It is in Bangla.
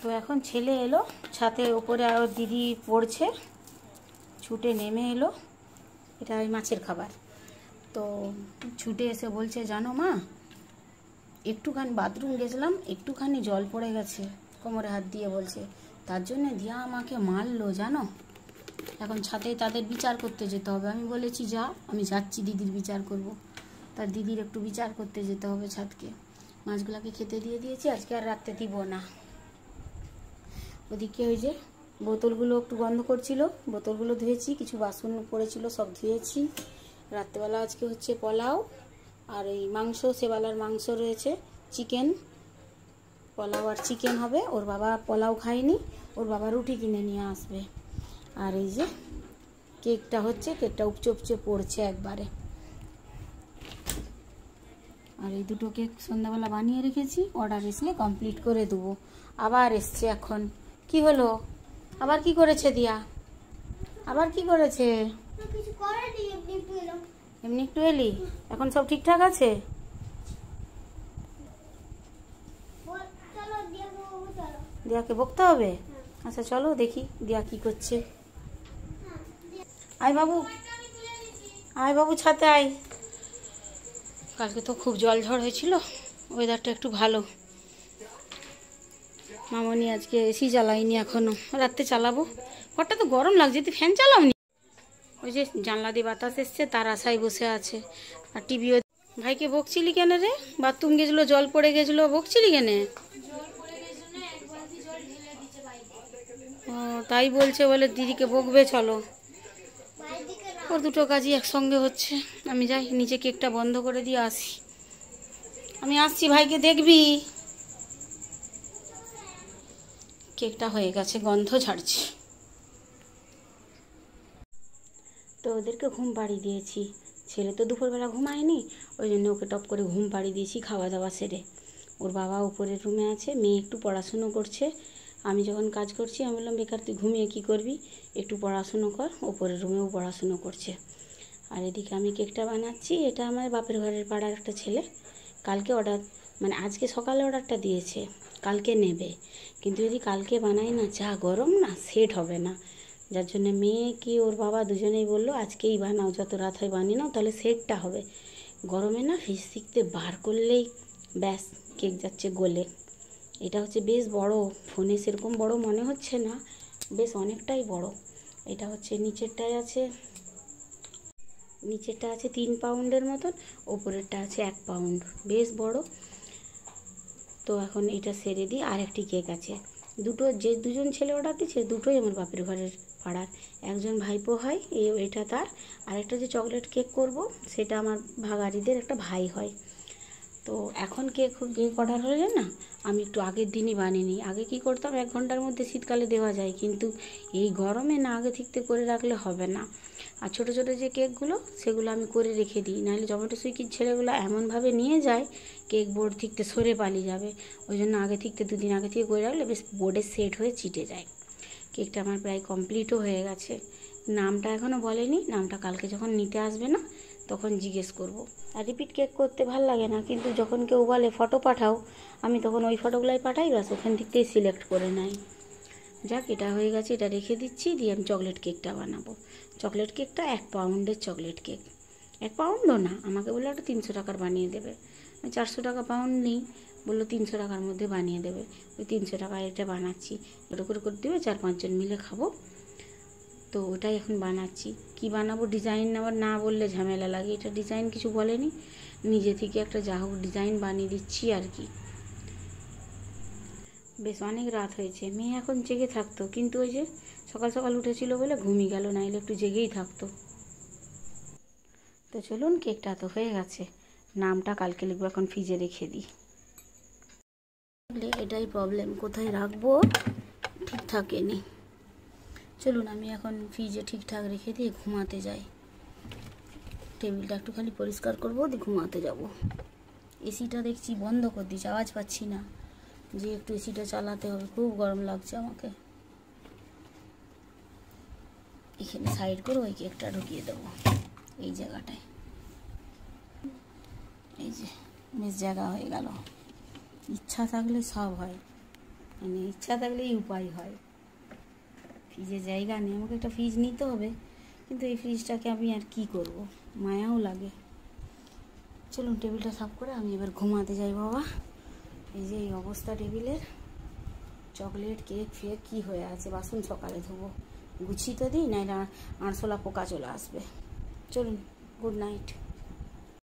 তো এখন ছেলে এলো, ছাদের ওপরে আর দিদি পড়ছে, ছুটে নেমে এলো। এটা ওই মাছের খাবার। তো ছুটে এসে বলছে, জানো মা, একটুখানি বাথরুম গেছিলাম, একটুখানি জল পড়ে গেছে, কোমরে হাত দিয়ে বলছে, তার জন্য দিয়া আমাকে মারলো জানো। এখন ছাদে তাদের বিচার করতে যেতে হবে। আমি বলেছি যা, আমি যাচ্ছি, দিদির বিচার করব। তার দিদির একটু বিচার করতে যেতে হবে ছাদকে। মাছগুলোকে খেতে দিয়ে দিয়েছি, আজকে আর রাখতে দিব না। ওদিকে ওই যে বোতলগুলো একটু গন্ধ করছিল, বোতলগুলো ধুয়েছি, কিছু বাসন পড়েছিল সব ধুয়েছি। রাত্রেবেলা আজকে হচ্ছে পোলাও আর এই মাংস, সেবেলার মাংস রয়েছে, চিকেন, পোলাও আর চিকেন হবে। ওর বাবা পোলাও খায়নি, ওর বাবা রুটি কিনে নিয়ে আসবে। আর এই যে কেকটা হচ্ছে, কেকটা উপচে উপচে পড়ছে একবারে। আর এই দুটো কেক সন্ধ্যাবেলা বানিয়ে রেখেছি, অর্ডার এসলে কমপ্লিট করে দেবো। আবার এসছে এখন, কি হলো, আবার কি করেছে দিয়া, আবার কি করেছে? এমনি একটু এলি, এখন সব ঠিকঠাক আছে? দিয়াকে বকতে হবে? আচ্ছা চলো দেখি দিয়া কি করছে। আয় বাবু, আয় বাবু, ছাতে আয়। কালকে তো খুব জল ঝড় হয়েছিল, ওয়েদারটা একটু ভালো। মামনি আজকে এসি চালাইনি, এখনো রাত্রে চালাবো। ঘরটা তো গরম লাগছে, তুই ফ্যান চালাওনি? ওই যে জানলা দিয়ে বাতাস এসছে, তার আশায় বসে আছে। আর টিভিও। ভাইকে বকছিলি কেন রে? বাথরুম গেছিলো, জল পড়ে গেছিলো, বকছিলি কেন? ও তাই বলছে, বলে দিদিকে বকবে, চলো। ওর দুটো কাজই একসঙ্গে হচ্ছে। আমি যাই নিচে, কেকটা বন্ধ করে দিয়ে আসি। আমি আসছি, ভাইকে দেখবি। কেকটা হয়ে গেছে, গন্ধ ছাড়ছে। তো ওদেরকে ঘুম পাড়িয়ে দিয়েছি। ছেলে তো দুপুরবেলা ঘুমায়নি, ওই জন্য ওকে টপ করে ঘুম পাড়িয়ে দিয়েছি খাওয়া দাওয়া সেরে। ওর বাবা উপরের রুমে আছে, মেয়ে একটু পড়াশুনো করছে। আমি যখন কাজ করছি আমি বললাম, বেকার তুই ঘুমিয়ে কী করবি, একটু পড়াশুনো কর। ওপরের রুমেও পড়াশুনো করছে। আর এদিকে আমি কেকটা বানাচ্ছি। এটা আমার বাপের ঘরের পাড়ার একটা ছেলে, কালকে অর্ডার, মানে আজকে সকালে অর্ডারটা দিয়েছে, কালকে নেবে। কিন্তু যদি কালকে বানাই না, যা গরম না, সেট হবে না। যার জন্য মেয়ে কি ওর বাবা দুজনেই বললো, আজকেই বানাও, যত রাত হয় বানিয়ে নাও, তাহলে সেটটা হবে। গরমে না ফ্রিজ থেকে বার করলেই ব্যাস কেক যাচ্ছে গলে। এটা হচ্ছে বেশ বড়, ফোনে সেরকম বড় মনে হচ্ছে না, বেশ অনেকটাই বড়। এটা হচ্ছে নিচেরটা আছে 3 পাউন্ডের মতন, ওপরেরটা আছে 1 পাউন্ড, বেশ বড়। তো এখন এটা সেরে দিই। আর একটি কেক আছে, দুটো, যে দুজন ছেলে অর্ডার দিচ্ছে দুটোই আমার বাপের ঘরের পাড়ার। একজন ভাইপো হয়, এটা তার। আরেকটা যে চকলেট কেক করব, সেটা আমার ভাগাড়িদের একটা ভাই হয়। তো এখন কেক অর্ডার হলে না, আমি একটু আগের দিনই বানিয়ে নিই। আগে কি করতাম, 1 ঘন্টার মধ্যে শীতকালে দেওয়া যায়, কিন্তু এই গরমে না আগে থেকে করে রাখলে হবে না। আর ছোটো ছোটো যে কেকগুলো, সেগুলো আমি করে রেখে দিই, নাহলে জমেটো সুইগির ছেলেগুলো এমনভাবে নিয়ে যায়, কেক বোর্ড থেকে সরে পালিয়ে যাবে। ওই জন্য আগে থেকে 2 দিন আগে থেকে করে রাখলে বেশ বোর্ডে সেট হয়ে চিটে যায়। কেকটা আমার প্রায় কমপ্লিটও হয়ে গেছে। নামটা এখনও বলেনি, নামটা কালকে যখন নিতে আসবে না, তখন জিজ্ঞেস করব। আর রিপিট কেক করতে ভাল লাগে না, কিন্তু যখন কেউ বলে ফটো পাঠাও, আমি তখন ওই ফটোগুলাই পাঠাই, ব্যাস ওখান থেকেই সিলেক্ট করে নেয়। যাক, এটা হয়ে গেছে, এটা রেখে দিচ্ছি। দিয়ে আমি চকলেট কেকটা বানাবো। চকলেট কেকটা 1 পাউন্ডের চকলেট কেক। 1 পাউন্ডও না, আমাকে বললো একটা 300 টাকার বানিয়ে দেবে। 400 টাকা পাউন্ড নেই, বললো 300 টাকার মধ্যে বানিয়ে দেবে। ওই 300 টাকায় এটা বানাচ্ছি, ওটা করে করে দেবে, 4-5 জন মিলে খাবো। তো ওটাই এখন বানাচ্ছি। কি বানাবো, ডিজাইন আবার না বললে ঝামেলা লাগে। এটা ডিজাইন কিছু বলেনি, নিজে থেকে একটা যা হোক ডিজাইন বানিয়ে দিচ্ছি আর কি। বেশ অনেক রাত হয়েছে, মেয়ে এখন জেগে থাকতো, কিন্তু ওই যে সকাল সকাল উঠেছিল বলে ঘুমিয়ে গেল, নাইলে একটু জেগেই থাকতো। তো চলুন, কেকটা তো হয়ে গেছে, নামটা কালকে লিখবো, এখন ফ্রিজে রেখে দিই। এটাই প্রবলেম, কোথায় রাখবো ঠিক থাকেনি। চলুন আমি এখন ফ্রিজে ঠিকঠাক রেখে দিয়ে ঘুমাতে যাই। টেবিলটা একটু খালি পরিষ্কার করবো, দিয়ে ঘুমাতে যাব। এসিটা দেখছি বন্ধ করে দিচ্ছি, আওয়াজ পাচ্ছি না, যে একটু এসিটা চালাতে হবে, খুব গরম লাগছে আমাকে। এখানে সাইড করে ওই কেকটা ঢুকিয়ে দেবো এই জায়গাটায়। এই যে বেশ জায়গা হয়ে গেল, ইচ্ছা থাকলে সব হয়। মানে ইচ্ছা থাকলেই উপায় হয়। ফ্রিজে জায়গা নেই, আমাকে একটা ফ্রিজ নিতে হবে, কিন্তু এই ফ্রিজটাকে আমি আর কি করব, মায়াও লাগে। চলুন টেবিলটা সাফ করে আমি এবার ঘুমাতে যাই বাবা। এই যে এই অবস্থা টেবিলের, চকলেট কেক ফেক কী হয়ে আছে, বাসন সকালে ধোবো, গুছিয়ে তো দিই, নাইলে আরশোলা পোকা চলে আসবে। চলুন, গুড নাইট।